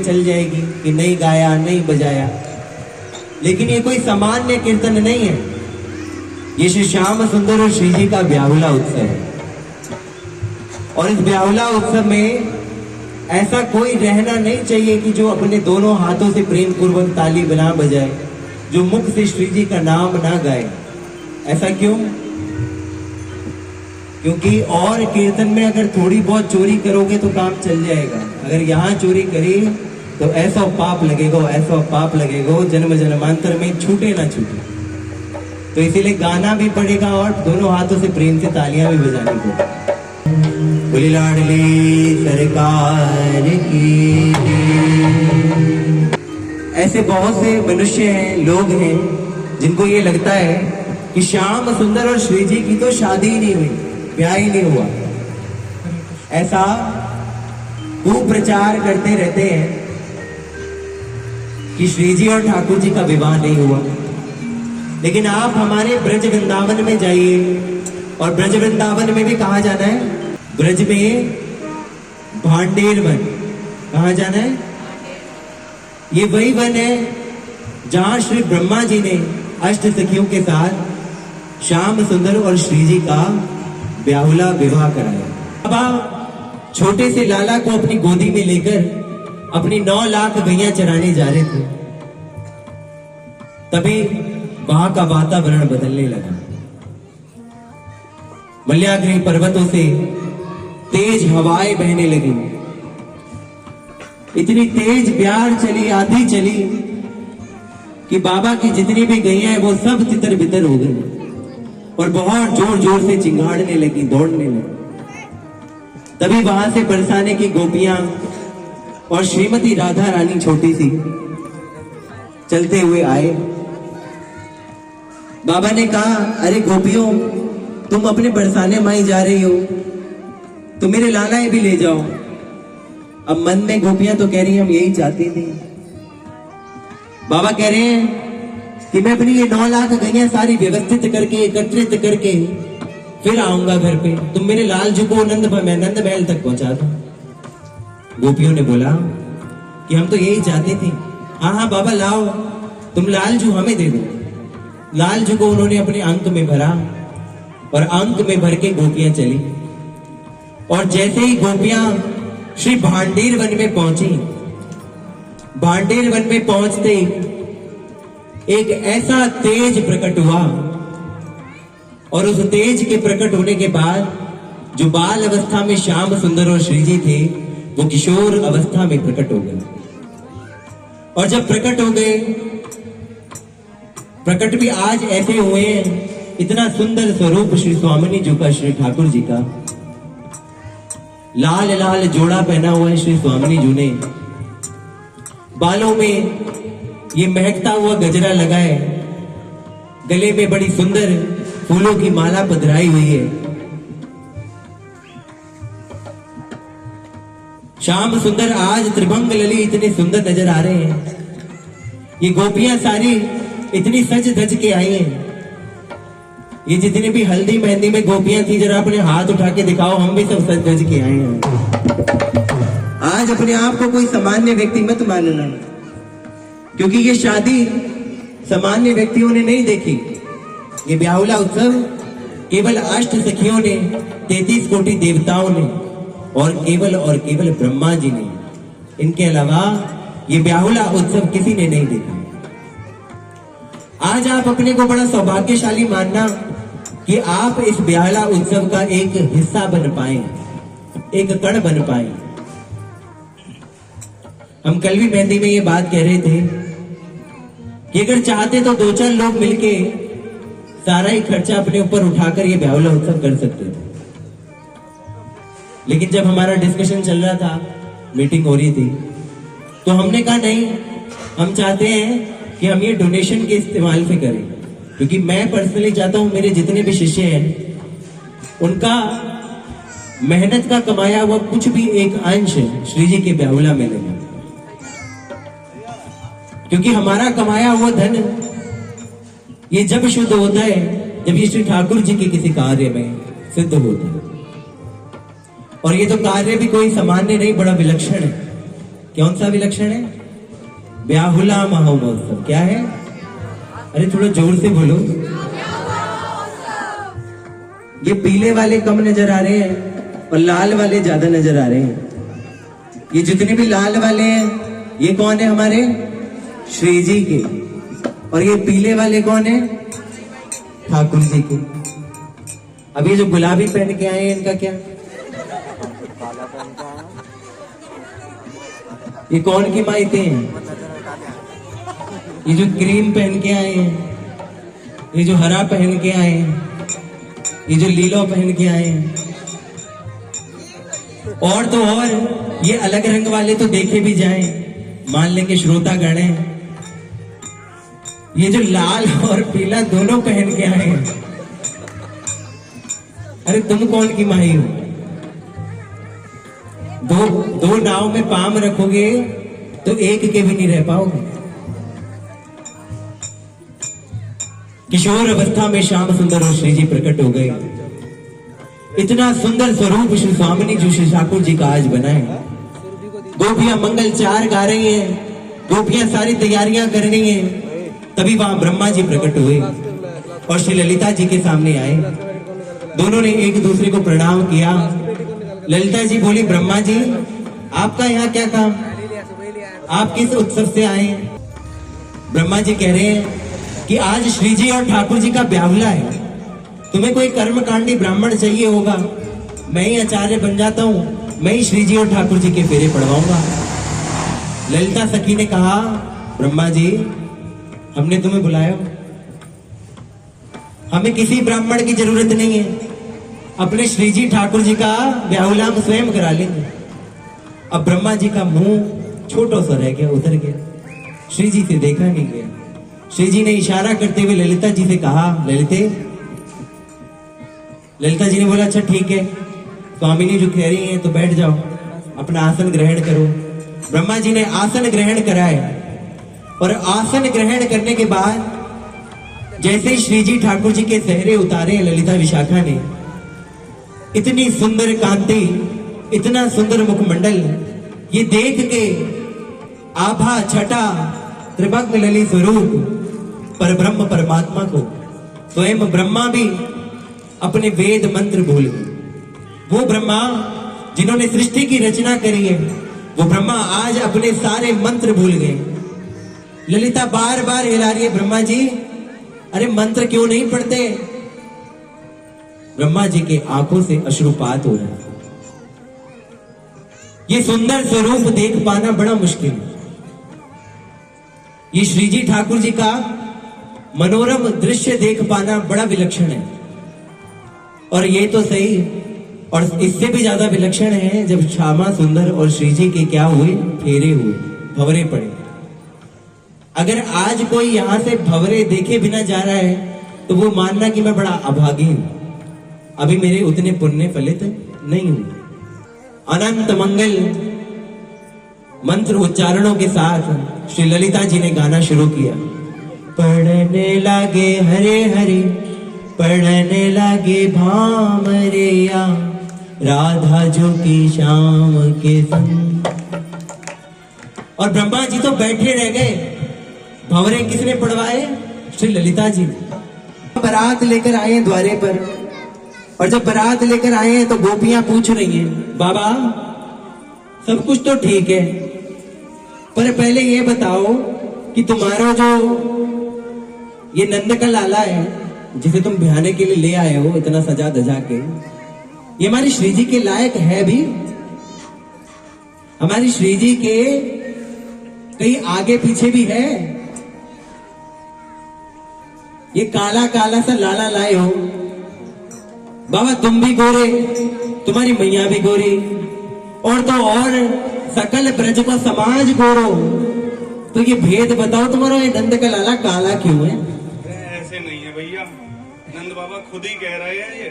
चल जाएगी कि नहीं गाया नहीं बजाया, लेकिन ये कोई सामान्य कीर्तन नहीं है। ये श्री श्याम सुंदर और श्री जी का ब्याहुला उत्सव है। और इस ब्याहुला उत्सव में ऐसा कोई रहना नहीं चाहिए कि जो अपने दोनों हाथों से प्रेम पूर्वक ताली बना बजाए, जो मुख से श्री जी का नाम ना गाए। ऐसा क्यों? क्योंकि और कीर्तन में अगर थोड़ी बहुत चोरी करोगे तो काम चल जाएगा, अगर यहाँ चोरी करी तो ऐसा पाप लगेगा, ऐसा पाप लगेगा, जन्म जन्मांतर में छूटे ना छूटे। तो इसीलिए गाना भी पड़ेगा और दोनों हाथों से प्रेम से तालियां भी बजानी पड़ेगी। बोली लाडली सरकार की। ऐसे बहुत से मनुष्य हैं, लोग हैं, जिनको ये लगता है कि श्याम सुंदर और श्री जी की तो शादी ही नहीं हुई, ब्याह ही नहीं हुआ। ऐसा कुप्रचार करते रहते हैं कि श्री जी और ठाकुर जी का विवाह नहीं हुआ। लेकिन आप हमारे ब्रज वृंदावन में जाइए, और ब्रज वृंदावन में भी कहा जाना है? ब्रज में भांडेर वन। कहा जाना है? ये वही वन है जहां श्री ब्रह्मा जी ने अष्ट सखियों के साथ श्याम सुंदर और श्री जी का ब्याहुला विवाह कराया। बाबा छोटे से लाला को अपनी गोदी में लेकर अपनी 9 लाख गैया चराने जा रहे थे, तभी वहां का वातावरण बदलने लगा। मल्याग्री पर्वतों से तेज हवाएं बहने लगी। इतनी तेज ब्यार चली, आंधी चली कि बाबा की जितनी भी गैया है वो सब तितर बितर हो गई और बहुत जोर जोर से चिंगाड़ने लगी, दौड़ने लगी। तभी वहां से बरसाने की गोपियां और श्रीमती राधा रानी छोटी सी चलते हुए आए। बाबा ने कहा, अरे गोपियों, तुम अपने बरसाने माई जा रही हो तो मेरे लालाएं भी ले जाओ। अब मन में गोपियां तो कह रही हम यही चाहती थी। बाबा कह रहे हैं कि मैं अपनी ये 9 लाख गैया सारी व्यवस्थित करके एकत्रित करके फिर आऊंगा घर पे, तुम मेरे लालजू को नंद महल तक पहुंचा दो। गोपियों ने बोला कि हम तो यही चाहती थी। हाँ हाँ बाबा लाओ, तुम लालजू हमें दे दो। लालजू को उन्होंने अपने अंक में भरा और अंक में भर के गोपियां चली। और जैसे ही गोपियां श्री भांडेर वन में पहुंची, भांडेर वन में पहुंचते एक ऐसा तेज प्रकट हुआ, और उस तेज के प्रकट होने के बाद जो बाल अवस्था में श्याम सुंदर और श्री जी थे वो किशोर अवस्था में प्रकट हो गए। और जब प्रकट हो गए, प्रकट भी आज ऐसे हुए हैं, इतना सुंदर स्वरूप श्री स्वामिनी जी का, श्री ठाकुर जी का। लाल लाल जोड़ा पहना हुआ है श्री स्वामिनी जी ने, बालों में ये महकता हुआ गजरा लगा है, गले में बड़ी सुंदर फूलों की माला पधराई हुई है। श्याम सुंदर आज त्रिभंग लली इतने सुंदर नजर आ रहे हैं। ये गोपियां सारी इतनी सज धज के आई हैं। ये जितनी भी हल्दी मेहंदी में गोपियां थी, जरा अपने हाथ उठा के दिखाओ, हम भी सब सज धज के आए हैं। आज अपने आप को कोई सामान्य व्यक्ति मत मानना, क्योंकि ये शादी सामान्य व्यक्तियों ने नहीं देखी। ये ब्याहुला उत्सव केवल अष्ट सखियों ने, 33 कोटि देवताओं ने और केवल ब्रह्मा जी ने, इनके अलावा ये ब्याहुला उत्सव किसी ने नहीं देखा। आज आप अपने को बड़ा सौभाग्यशाली मानना कि आप इस ब्याहुला उत्सव का एक हिस्सा बन पाए, एक कण बन पाए। हम कल भी मेहंदी में ये बात कह रहे थे कि अगर चाहते तो 2-4 लोग मिलके सारा ही खर्चा अपने ऊपर उठाकर ये ब्याहुला उत्सव कर सकते थे। लेकिन जब हमारा डिस्कशन चल रहा था, मीटिंग हो रही थी, तो हमने कहा नहीं, हम चाहते हैं कि हम ये डोनेशन के इस्तेमाल से करें, क्योंकि मैं पर्सनली चाहता हूं मेरे जितने भी शिष्य हैं उनका मेहनत का कमाया हुआ कुछ भी एक अंश श्री जी के ब्याहुला में लगे। क्योंकि हमारा कमाया हुआ धन ये जब शुद्ध होता है, जब ये श्री ठाकुर जी के किसी कार्य में सिद्ध होता है। और ये तो कार्य भी कोई सामान्य नहीं, बड़ा विलक्षण है। कौन सा विलक्षण है? ब्याहुला महोत्सव। क्या है? अरे थोड़ा जोर से बोलो। ये पीले वाले कम नजर आ रहे हैं और लाल वाले ज्यादा नजर आ रहे हैं। ये जितने भी लाल वाले हैं ये कौन है? हमारे श्री जी के। और ये पीले वाले कौन है? ठाकुर जी के। अब ये जो गुलाबी पहन के आए हैं इनका क्या? ये कौन की माइते हैं? ये जो क्रीम पहन के आए हैं, ये जो हरा पहन के आए हैं, ये जो लीलो पहन के आए हैं, और तो और ये अलग रंग वाले तो देखे भी जाएं, मान लेंगे श्रोतागण हैं। ये जो लाल और पीला दोनों पहन के आए हैं, अरे तुम कौन की माही हो? दो नाव में पाम रखोगे तो एक के भी नहीं रह पाओगे। किशोर अवस्था में श्याम सुंदर और श्री जी प्रकट हो गए। इतना सुंदर स्वरूप श्री स्वामिनी जी श्री ठाकुर जी का आज बनाए। गोपियां मंगल चार गा रही हैं, गोपियां सारी तैयारियां कर रही हैं। तभी वहां ब्रह्मा जी प्रकट हुए और श्री ललिता जी के सामने आए। दोनों ने एक दूसरे को प्रणाम किया। ललिता जी बोली, ब्रह्मा जी आपका यहाँ क्या काम? आप किस उत्सव से आए? ब्रह्मा जी कह रहे हैं कि आज श्री जी और ठाकुर जी का ब्याहुला है। तुम्हें कोई कर्मकांडी ब्राह्मण चाहिए होगा, मैं ही आचार्य बन जाता हूँ, मैं ही श्री जी और ठाकुर जी के फेरे पढ़वाऊंगा। ललिता सखी ने कहा, ब्रह्मा जी हमने तुम्हें बुलाया, हमें किसी ब्राह्मण की जरूरत नहीं है, अपने श्री जी ठाकुर जी का ब्याहुला हम स्वयं करा लेंगे। अब ब्रह्मा जी का मुंह छोटा सा रह गया, उधर गया, श्री जी से देखा नहीं गया। श्री जी ने इशारा करते हुए ललिता जी से कहा, ललिते। ललिता जी ने बोला, अच्छा ठीक है, स्वामिनी जो कह रही हैं तो बैठ जाओ, अपना आसन ग्रहण करो। ब्रह्मा जी ने आसन ग्रहण कराए और आसन ग्रहण करने के बाद जैसे ही श्री जी ठाकुर जी के सेहरे उतारे ललिता विशाखा ने, इतनी सुंदर कांति, इतना सुंदर मुखमंडल, ये देख के आभा छटा त्रिभंग ललित स्वरूप पर ब्रह्म परमात्मा को स्वयं ब्रह्मा भी अपने वेद मंत्र भूल गए। वो ब्रह्मा जिन्होंने सृष्टि की रचना करी है, वो ब्रह्मा आज अपने सारे मंत्र भूल गए। ललिता बार बार हिला रही है, ब्रह्मा जी अरे मंत्र क्यों नहीं पढ़ते? ब्रह्मा जी के आंखों से अश्रुपात हो रहा है। ये सुंदर स्वरूप देख पाना बड़ा मुश्किल है। ये श्री जी ठाकुर जी का मनोरम दृश्य देख पाना बड़ा विलक्षण है। और ये तो सही, और इससे भी ज्यादा विलक्षण है जब श्यामा सुंदर और श्री जी के क्या हुए? फेरे हुए, भंवरे पड़े। अगर आज कोई यहां से भंवरे देखे बिना जा रहा है तो वो मानना कि मैं बड़ा अभागी हूं, अभी मेरे उतने पुण्य फलित नहीं हुए। अनंत मंगल मंत्र उच्चारणों के साथ श्री ललिता जी ने गाना शुरू किया। पढ़ने लगे हरे हरे, पढ़ने लगे भामरिया, राधा जो की शाम के संग। और ब्रह्मा जी तो बैठे रह गए। भंवरे किसने पढ़वाए? श्री ललिता जी ने। बारात लेकर आए द्वारे पर, और जब बारात लेकर आए हैं तो गोपियां पूछ रही हैं, बाबा सब कुछ तो ठीक है, पर पहले ये बताओ कि तुम्हारा जो ये नंद का लाला है जिसे तुम बिहाने के लिए ले आए हो इतना सजा धजा के, ये हमारी श्री जी के लायक है भी? हमारी श्री जी के कहीं आगे पीछे भी है? ये काला काला सा लाला लाए हो। बाबा तुम भी गोरे, तुम्हारी मैया भी गोरी, और तो और सकल ब्रज का समाज गोरो, तो ये भेद बताओ तुम्हारा ये नंद का लाला काला क्यों है? ऐसे नहीं है भैया, नंद बाबा खुद ही कह रहे हैं ये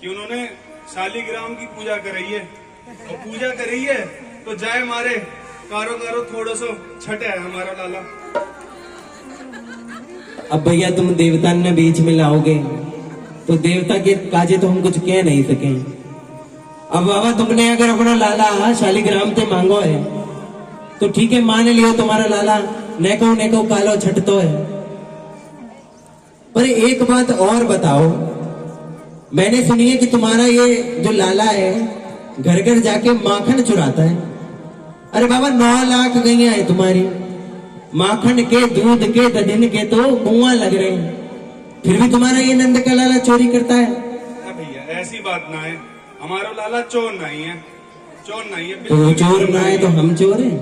कि उन्होंने शालिग्राम की पूजा करी है, और पूजा करी है तो जाए मारे कारो कारो थोड़ा सो छठे है हमारा लाला। अब भैया तुम देवता ने बीच में लाओगे तो देवता के काजे तो हम कुछ कह नहीं सके। अब बाबा तुमने अगर अपना लाला शालिग्राम से मांगो है तो ठीक है, मान लियो तुम्हारा लाला नेको नेको कालो छटतो है, पर एक बात और बताओ, मैंने सुनी है कि तुम्हारा ये जो लाला है घर घर जाके माखन चुराता है। अरे बाबा 9 लाख गैया है तुम्हारी, माखन के दूध के दधिन के तो कुआं लग रहे हैं, फिर भी तुम्हारा ये नंद का लाला चोरी करता है। अरे भैया ऐसी बात ना है, हमारा लाला चोर नहीं है, चोर नहीं है। तो वो चोर ना है तो हम चोर हैं?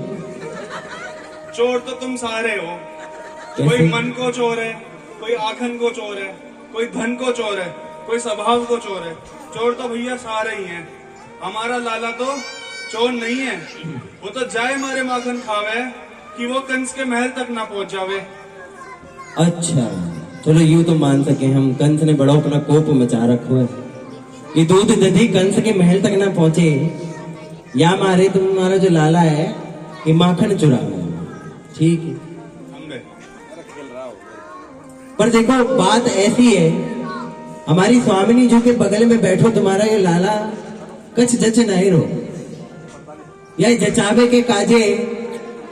चोर तो तुम सारे हो, कैसे? कोई मन को चोर है, कोई आखन को चोर है, कोई धन को चोर है, कोई स्वभाव को चोर है। चोर तो भैया सारे ही हैं, हमारा लाला तो चोर नहीं है। वो तो जाए मारे माखन खावे कि वो कंस के महल तक ना पहुंच जावे। अच्छा चलो यूं तो मान सके हम, कंस ने बड़ा अपना कोप मचा रखो है, ये दूध दधी कंस के महल तक ना पहुंचे, या मारे तुम्हारा जो लाला है ये माखन चुरा रहा है। ठीक है, समझे? पर देखो बात ऐसी है, हमारी स्वामिनी जो के बगल में बैठो तुम्हारा ये लाला कछ जच नहीं रो, या जचावे के काजे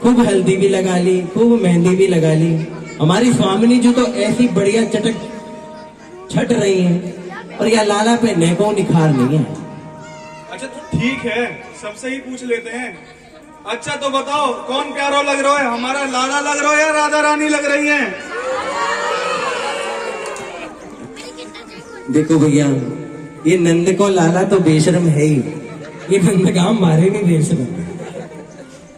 खूब हल्दी भी लगा ली, खूब मेहंदी भी लगा ली। हमारी स्वामिनी जो तो ऐसी बढ़िया चटक छट रही है, और या लाला पे नेको निखार नहीं है। अच्छा तो ठीक है, सबसे ही पूछ लेते हैं। अच्छा तो बताओ कौन प्यारो लग रहा है, हमारा लाला लग रहा है या राधा रानी लग रही है? देखो भैया, ये नंद को लाला तो बेशरम है ही, ये नंदगाम मारे भी बेशरम है।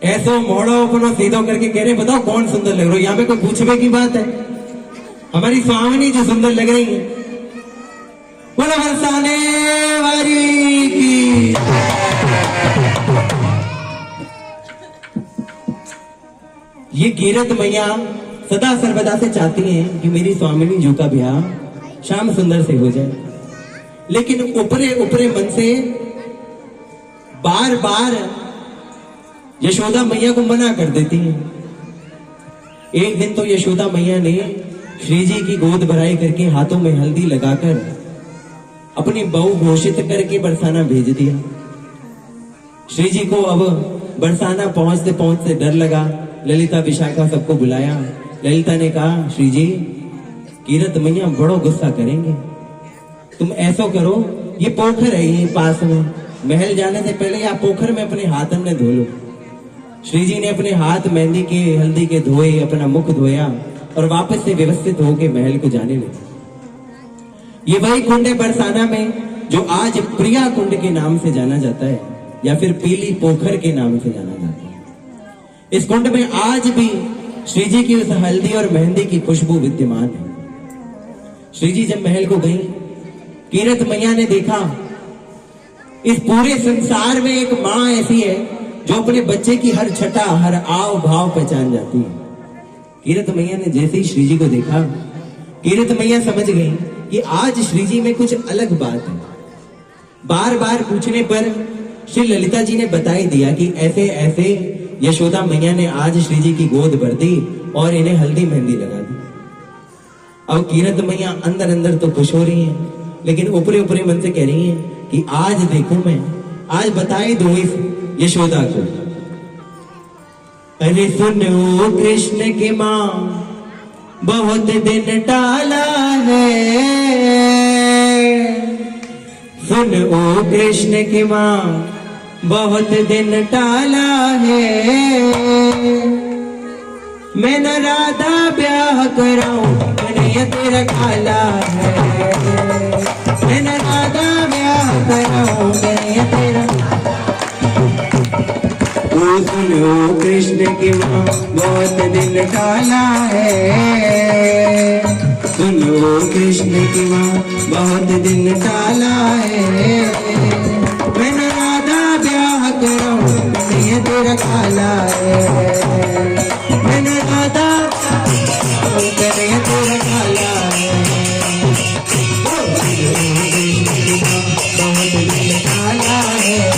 ऐसो मोड़ो अपनो सीधो करके कह रहे बताओ कौन सुंदर लग रहा है, यहाँ पे कोई पूछने की बात है? हमारी स्वामिनी जो सुंदर लग रही है, बोलो बरसाने वाली की। ये कीरत मैया सदा सर्वदा से चाहती हैं कि मेरी स्वामिनी जी का ब्याह श्याम सुंदर से हो जाए, लेकिन ऊपरे ऊपरे मन से बार बार यशोदा मैया को मना कर देती हैं। एक दिन तो यशोदा मैया ने श्री जी की गोद भराई करके हाथों में हल्दी लगाकर अपनी बहू घोषित करके बरसाना भेज दिया। श्री जी को अब बरसाना पहुंचते पहुंचते डर लगा। ललिता विशाखा सबको बुलाया। ललिता ने कहा श्री जी कीरत मैया बड़ो गुस्सा करेंगे, तुम ऐसा करो, ये पोखर है यहीं पास में, महल जाने से पहले आप पोखर में अपने हाथ में धो लो। श्री जी ने अपने हाथ मेहंदी के हल्दी के धोए, अपना मुख धोया और वापस से व्यवस्थित होकर महल को जाने लगे। ये वही कुंड है बरसाना में जो आज प्रिया कुंड के नाम से जाना जाता है, या फिर पीली पोखर के नाम से जाना जाता है। इस कुंड में आज भी श्री जी की उस हल्दी और मेहंदी की खुशबू विद्यमान है। श्री जी जब महल को गई, कीरत मैया ने देखा इस पूरे संसार में एक माँ ऐसी है जो अपने बच्चे की हर छटा, हर आव भाव पहचान जाती है। कीरत मैया ने जैसे ही श्री जी को देखा, कीरत मैया समझ गई कि आज श्री जी में कुछ अलग बात है। बार बार पूछने पर श्री ललिता जी ने बता ही दिया कि ऐसे ऐसे यशोदा मैया ने आज श्री जी की गोद भर दी और इन्हें हल्दी मेहंदी लगा दी। अब कीरत मैया अंदर अंदर तो खुश हो रही हैं, लेकिन ऊपरे ऊपरे मन से कह रही हैं कि आज देखो मैं, आज बताए दो इस यशोदा को। अरे सुनो कृष्ण की माँ बहुत दिन टाला है, सुनो कृष्ण की माँ बहुत दिन टाला है, मैं न राधा ब्याह कराऊं कन्हैया तेरा काला है, मैं न राधा ब्याह कराऊं कन्हैया तेरा। ओ सुनो कृष्ण की माँ बहुत दिन टाला है, सुनो कृष्ण की माँ बहुत दिन टाला है, मैं न राधा ब्याह कराऊं कन्हैया तेरा काला है, मैं न राधा कन्हैया तेरा काला है। बहुत दिन काला है,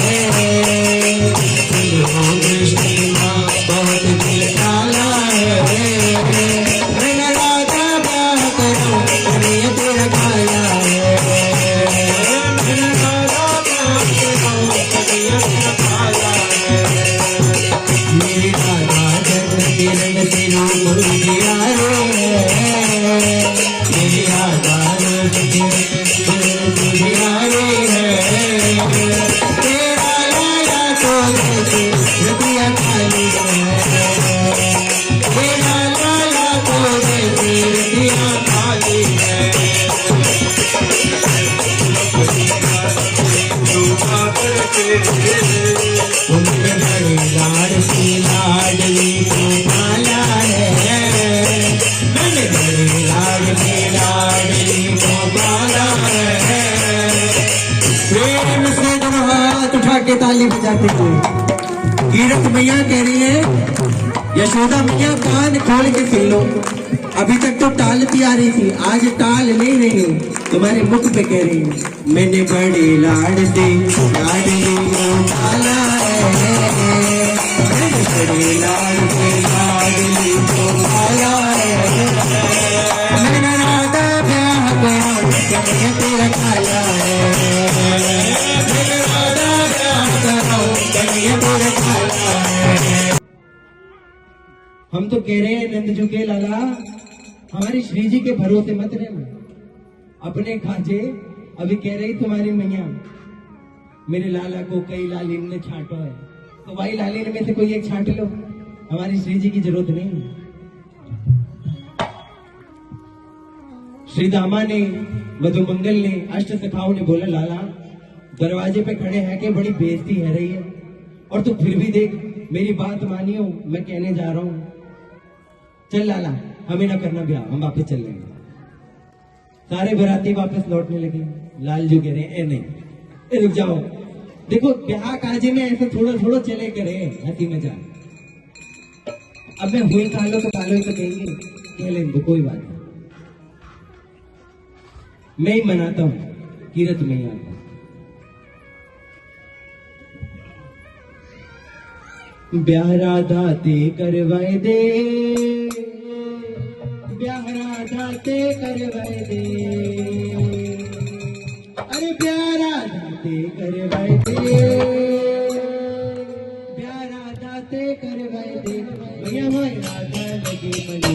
कृष्ण की माँ बहुत दिन काला है, मैं न राधा ब्याह करूं कन्हैया तेरा काला है, मैं न राधा ब्याह करूं कन्हैया तेरा काला है, मेरी के ताली बजाते हुए कीरत मैया कह रही है, यशोदा मैया कान खोल के सुन लो, अभी तक तो टालती आ रही थी, आज टाल नहीं रही हूँ, तुम्हारे मुख पे कह रही हूँ। मैंने बड़े लाड से लाडली को पाला है, मैंने बड़े लाड से लाडली को पाला है, मैंने राधा ब्याह किया कन्हैया तेरा काला है, मैंने राधा ब्याह किया कन्हैया तेरा काला है। हम तो कह रहे हैं नंद जी के लाला, हमारी श्री जी के भरोसे मत रहना, अपने खाचे अभी कह रही तुम्हारी मैया मेरे लाला को कई लालिन ने छाटो है, तो भाई लालिन में से कोई एक छाट लो, हमारी श्री जी की जरूरत नहीं है। श्री दामा ने, मधुमंगल ने, अष्ट सखाओं ने बोला लाला दरवाजे पे खड़े हैं कि बड़ी बेइज्जती है रही है, और तू फिर भी देख मेरी बात मानियो, मैं कहने जा रहा हूं, चल लाला हमें ना करना ब्याह, हम वापस चल लेंगे। सारे बराती वापस लौटने लगे, लाल जी कह रहे हैं नहीं रुक जाओ, देखो ब्याह काजे में ऐसे थोड़ा थोड़ा चले करे हंसी मजाक, अब मैं हुई कालो तो कालो ही तो कहेंगे, कह लेंगे कोई बात नहीं, मैं ही मनाता हूं कीरत मैया को। ब्याह राधा ते करवाए दे, ब्याह राधा ते करवाए दे, अरे ब्याह राधा ते करवाए दे, ब्याह राधा ते करवाए दे, भैया मोय राधा लगी मलो,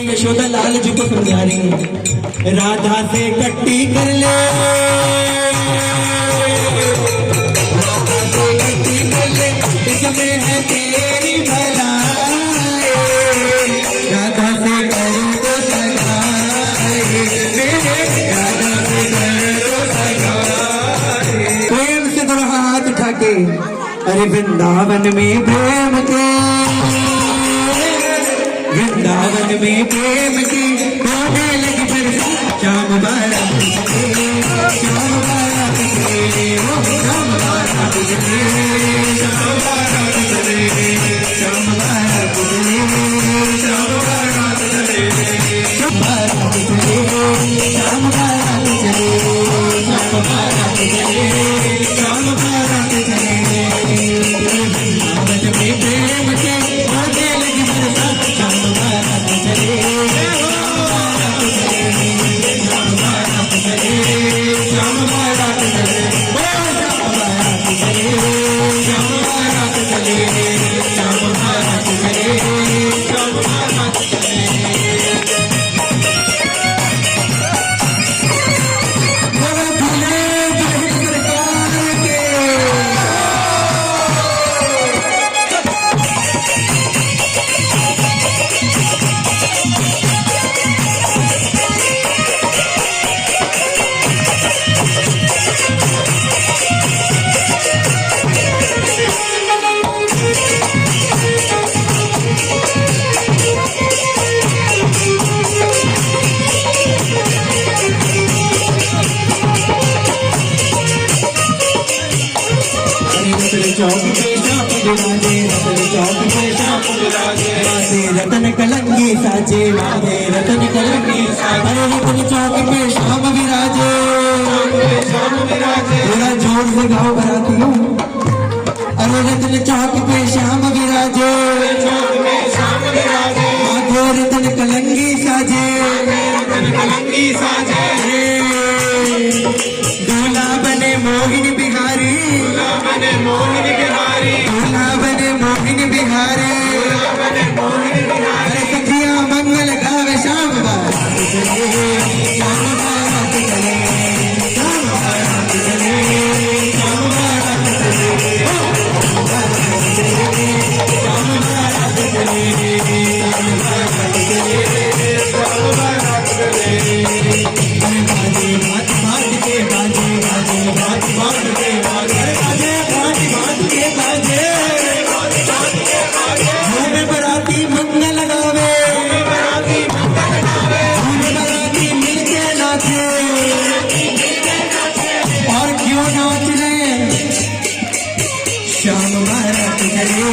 यशोदा लाल जी को समझा रही है, राधा से कट्टी कर ले, राधा से कट्टी कर ले, इसमें है तेरी भलाई, राधा से करो तो सगाई, राधा से करो तो सगाई। प्रेम से दोनों हाथ उठा के, अरे वृंदावन में प्रेम के, वृंदावन में प्रेम की होने लगी फिर श्याम बारात चले, श्याम बारात चले, श्याम बारात चले, श्याम बारात चले, श्याम बारात चले, श्याम बारात चले, श्याम बारात चले, श्याम बारात चले, श्याम बारात चले, श्याम बारात चले, वृंदावन में प्रेम के होने लगी फिर श्याम बारात चले, श्याम बारात चले, श्याम बारात चले, श्याम बारात चले, श्याम बारात चले, श्याम बारात चले। रतन कलंगी साजे वादे, रतन कलंगी साजे, रतन चौक पे शाम विराजे, शाम विराजे, थोड़ा जोर से गाओ बरातियों। अरे रतन चौक पे श्याम विराजे, माथे रतन कलंगी साजे, दूल्हा बने मोहिनी बिहारी, दूल्हा बने मोहिनी बिहारी। अरे सखिया मंगल गावे श्याम बारात चले, श्याम बारात चले, श्याम बारात चले, श्याम बारात चले, श्याम बारात चले, श्याम बारात चले, श्याम बारात चले। अरे बाजे बात बात के बाजे, बाजे बात बात के बाजे, बाजे बात बात के बाजे, झूमे बराती मंगल गावे, झूमे बराती मिलके नाचे, और क्यों नाच रहे? श्याम बारात चले,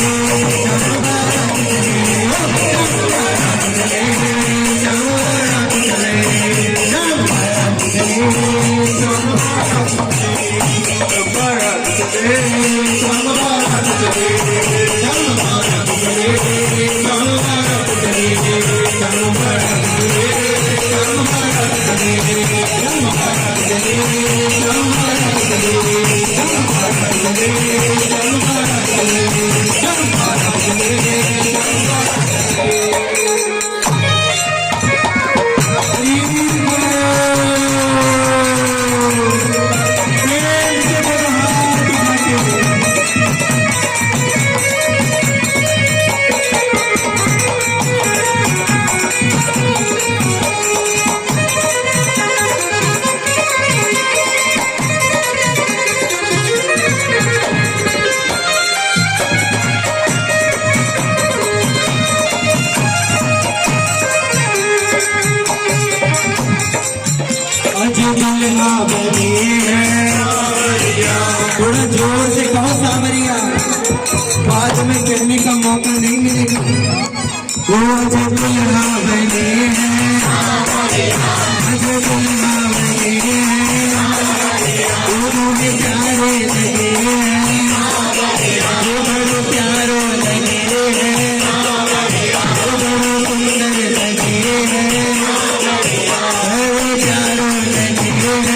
श्याम बारात चले, श्याम बारात चले, श्याम बारात चले, श्याम बारात चले, श्याम बारात चले, श्याम बारात चले, श्याम बारात चले, श्याम बारात चले, श्याम बारात चले, श्याम बारात चले, श्याम बारात चले, श्याम बारात चले, श्याम बारात चले, श्याम बारात चले, श्याम बारात चले, श्याम बारात चले। हरि बोल। प्रेम से बोलो हाथ उठा के। आज दुल्हा बनी है, थोड़ा जोर से कहो सावरिया, बाद में कहने का मौका नहीं मिलेगा। वो आज दुल्हा बनी है, आज दुल्हा बनी है, दोनों के प्यारे लगे हैं, वो बड़े प्यारो लगे हैं, वो बड़े सुंदर लगे हैं, वो प्यारो लगे हैं,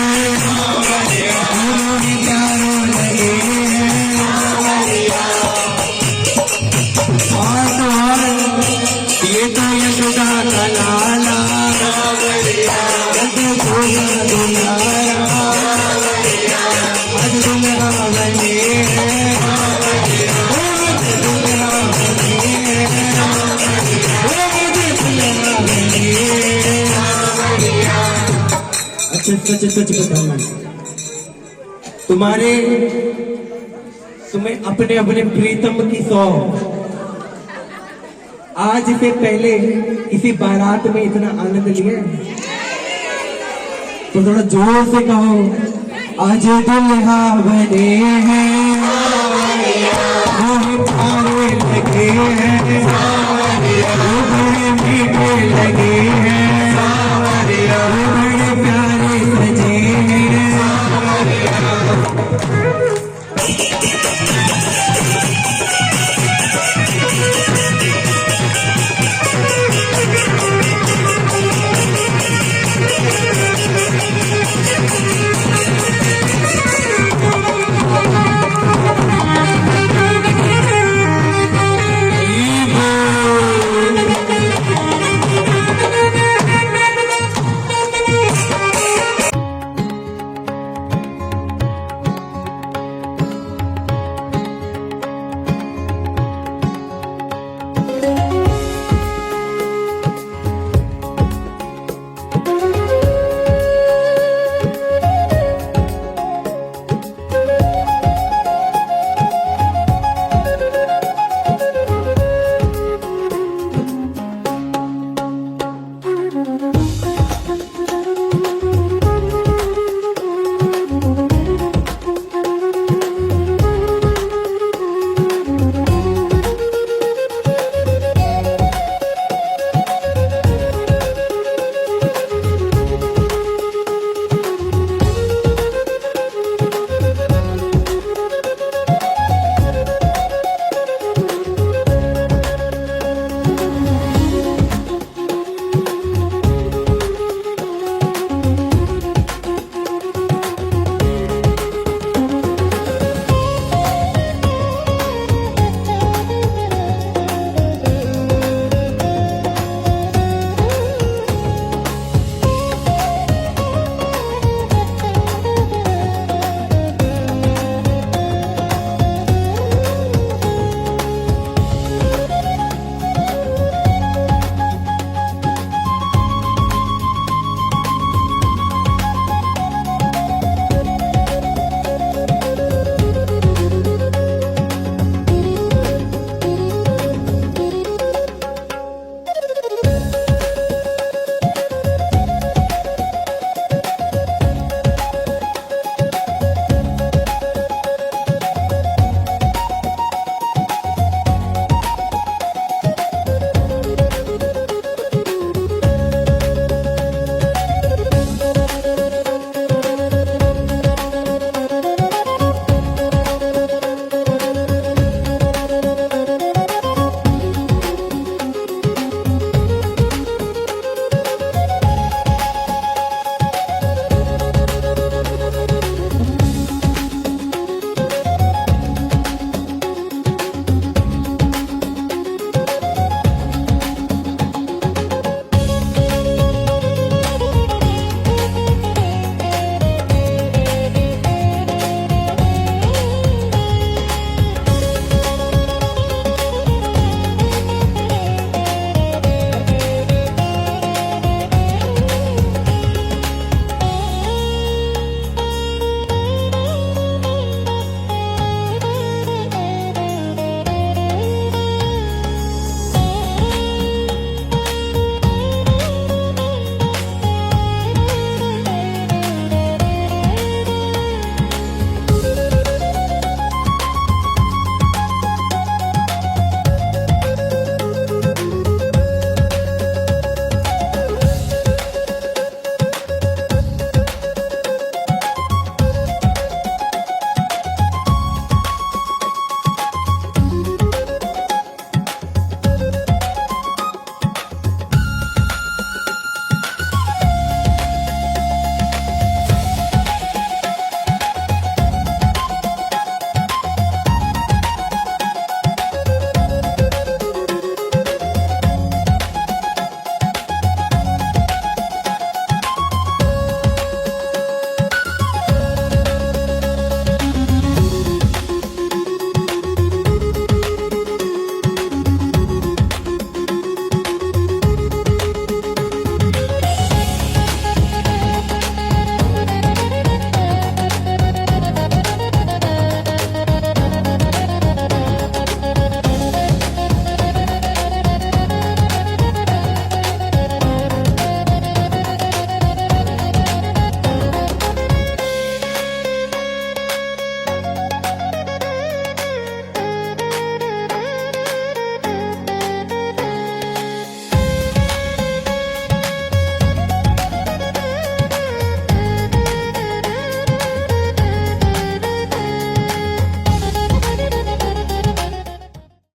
दोनों ही प्यारो लगे हैं। और तो और ये तो यशोदा का लाला, दुल्हा दुल्हारा, आज दुल्हा बने हैं, आज दुल्हा बने हैं, आज दुल्हा बने हैं। अच्छा सच सच बताना, तुम्हें अपने अपने प्रीतम की सौ आज से पहले किसी बारात में इतना आनंद लिया? तो थोड़ा जोर से कहो, आज दुल्हा बने हैं, वो प्यारे लगे हैं, वो बड़े मीठे लगे हैं, वो बड़े प्यारे सजे हैं।